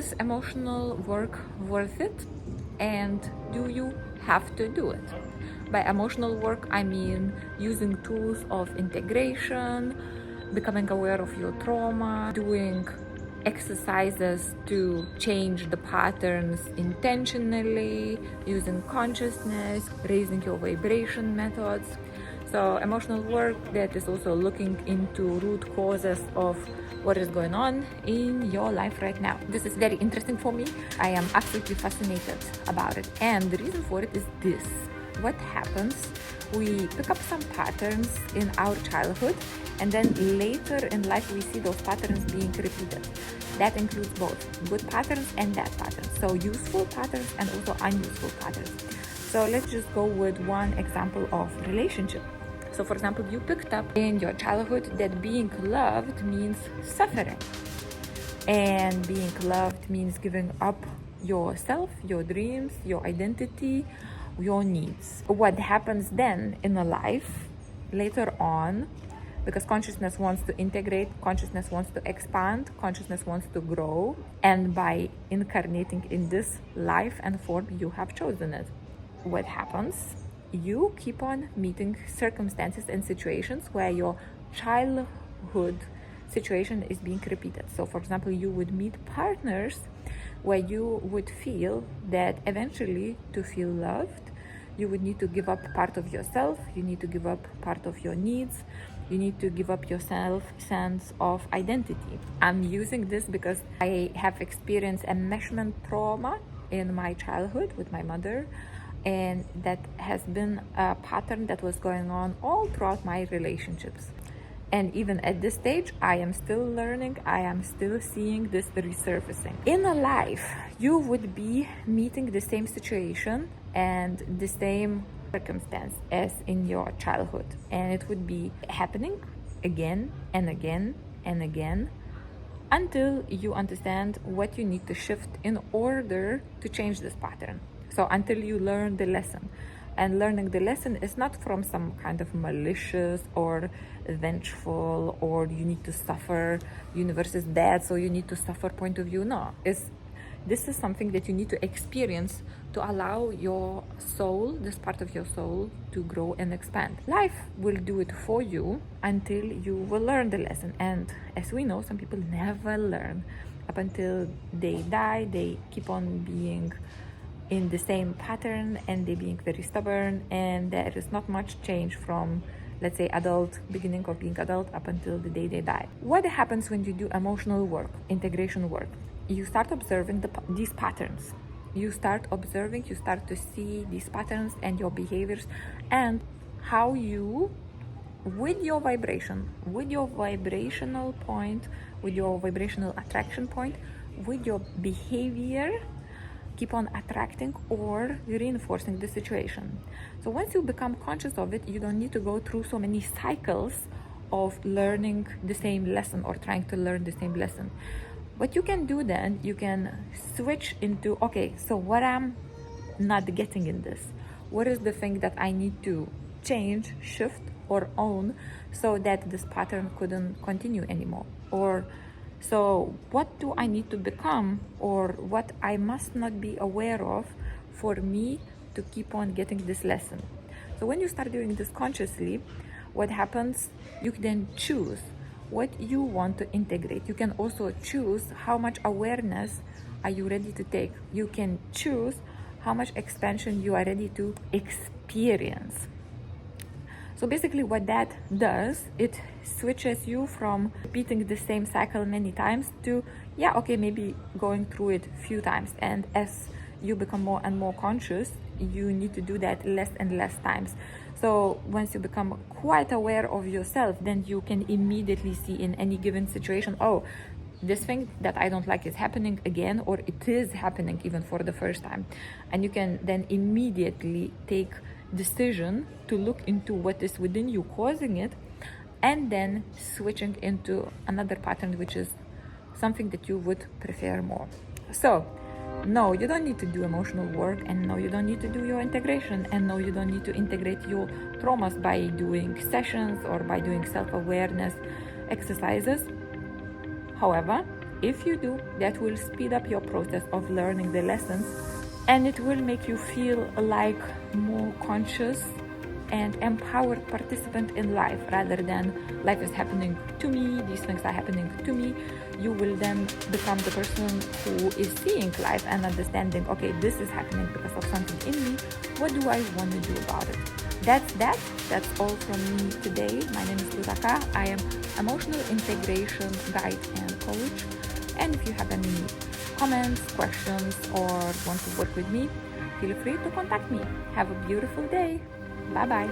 Is emotional work worth it? And do you have to do it? By emotional work, I mean using tools of integration, becoming aware of your trauma, doing exercises to change the patterns intentionally, using consciousness, raising your vibration methods. So emotional work that is also looking into root causes of what is going on in your life right now. This is very interesting for me. I am absolutely fascinated about it. And the reason for it is this. What happens? We pick up some patterns in our childhood, and then later in life we see those patterns being repeated. That includes both good patterns and bad patterns. So useful patterns and also unuseful patterns. So let's just go with one example of relationship. So for example, you picked up in your childhood that being loved means suffering. And being loved means giving up yourself, your dreams, your identity, your needs. What happens then in a life later on, because consciousness wants to integrate, consciousness wants to expand, consciousness wants to grow, and by incarnating in this life and form, you have chosen it. What happens? You keep on meeting circumstances and situations where your childhood situation is being repeated. So for example, you would meet partners where you would feel that eventually to feel loved, you would need to give up part of yourself, you need to give up part of your needs, you need to give up your sense of identity. I'm using this because I have experienced enmeshment trauma in my childhood with my mother, and that has been a pattern that was going on all throughout my relationships. And even at this stage, I am still learning, I am still seeing this resurfacing. In a life, you would be meeting the same situation and the same circumstance as in your childhood. And it would be happening again and again and again until you understand what you need to shift in order to change this pattern. So until you learn the lesson. And learning the lesson is not from some kind of malicious or vengeful or you need to suffer, universe is bad so you need to suffer point of view. No, this is something that you need to experience to allow your soul, this part of your soul, to grow and expand. Life will do it for you until you will learn the lesson. And as we know, some people never learn. Up until they die, they keep on being in the same pattern and they being very stubborn, and there is not much change from, let's say, beginning of being adult up until the day they die. What happens when you do emotional work, integration work? You start observing these patterns. You start observing, you start to see these patterns and your behaviors and how you, with your vibration, with your vibrational point, with your vibrational attraction point, with your behavior, keep on attracting or reinforcing the situation. So once you become conscious of it, you don't need to go through so many cycles of learning the same lesson or trying to learn the same lesson. What you can do then, you can switch into, okay, so what I'm not getting in this? What is the thing that I need to change, shift, or own so that this pattern couldn't continue anymore? Or so what do I need to become, or what I must not be aware of for me to keep on getting this lesson? So when you start doing this consciously, what happens? You can then choose what you want to integrate. You can also choose how much awareness are you ready to take. You can choose how much expansion you are ready to experience. So basically what that does, it switches you from repeating the same cycle many times to, yeah, okay, maybe going through it a few times. And as you become more and more conscious, you need to do that less and less times. So once you become quite aware of yourself, then you can immediately see in any given situation, oh, this thing that I don't like is happening again, or it is happening even for the first time. And you can then immediately take decision to look into what is within you causing it, and then switching into another pattern, which is something that you would prefer more. So no, you don't need to do emotional work, and no, you don't need to do your integration, and no, you don't need to integrate your traumas by doing sessions or by doing self-awareness exercises. However, If you do, that will speed up your process of learning the lessons, and it will make you feel like more conscious and empowered participant in life, rather than life is happening to me, these things are happening to me. You will then become the person who is seeing life and understanding, okay, this is happening because of something in me. What do I want to do about it? That's all from me today. My name is Ruta Ka. I am emotional integration guide and coach. And if you have any comments, questions, or want to work with me, feel free to contact me. Have a beautiful day. Bye-bye.